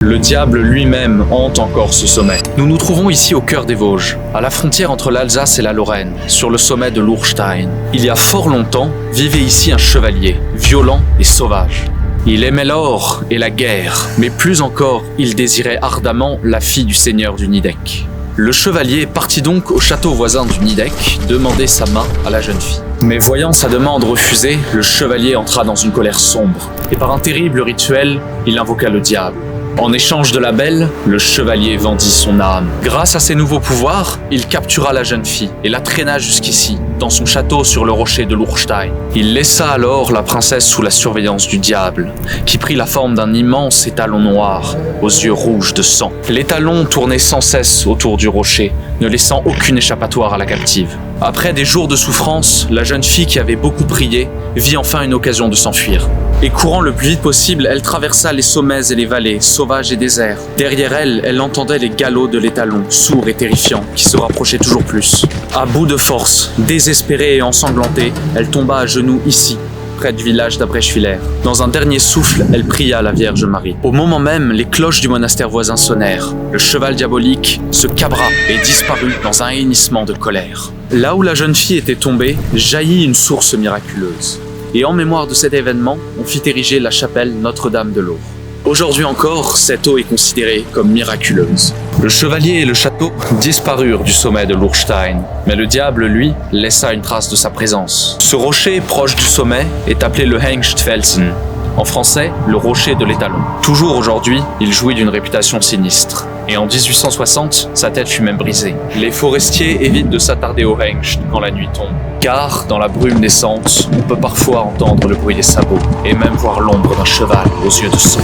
Le diable lui-même hante encore ce sommet. Nous nous trouvons ici au cœur des Vosges, à la frontière entre l'Alsace et la Lorraine, sur le sommet de l'Urstein. Il y a fort longtemps, vivait ici un chevalier, violent et sauvage. Il aimait l'or et la guerre, mais plus encore, il désirait ardemment la fille du seigneur du Nidec. Le chevalier partit donc au château voisin du Nidec demander sa main à la jeune fille. Mais voyant sa demande refusée, le chevalier entra dans une colère sombre, et par un terrible rituel, il invoqua le diable. En échange de la belle, le chevalier vendit son âme. Grâce à ses nouveaux pouvoirs, il captura la jeune fille et la traîna jusqu'ici, dans son château sur le rocher de l'Urstein. Il laissa alors la princesse sous la surveillance du diable, qui prit la forme d'un immense étalon noir, aux yeux rouges de sang. L'étalon tournait sans cesse autour du rocher, ne laissant aucune échappatoire à la captive. Après des jours de souffrance, la jeune fille qui avait beaucoup prié vit enfin une occasion de s'enfuir. Et courant le plus vite possible, elle traversa les sommets et les vallées, sauvages et déserts. Derrière elle, elle entendait les galops de l'étalon, sourds et terrifiants, qui se rapprochaient toujours plus. À bout de force, désespérée et ensanglantée, elle tomba à genoux ici, près du village d'Abrechwiller. Dans un dernier souffle, elle pria la Vierge Marie. Au moment même, les cloches du monastère voisin sonnèrent. Le cheval diabolique se cabra et disparut dans un hennissement de colère. Là où la jeune fille était tombée, jaillit une source miraculeuse. Et en mémoire de cet événement, on fit ériger la chapelle Notre-Dame de l'Aure. Aujourd'hui encore, cette eau est considérée comme miraculeuse. Le chevalier et le château disparurent du sommet de l'Urstein, mais le diable, lui, laissa une trace de sa présence. Ce rocher proche du sommet est appelé le Hengstfelsen, en français, le rocher de l'étalon. Toujours aujourd'hui, il jouit d'une réputation sinistre. Et en 1860, sa tête fut même brisée. Les forestiers évitent de s'attarder au Hengst quand la nuit tombe, car dans la brume naissante, on peut parfois entendre le bruit des sabots et même voir l'ombre d'un cheval aux yeux de sang.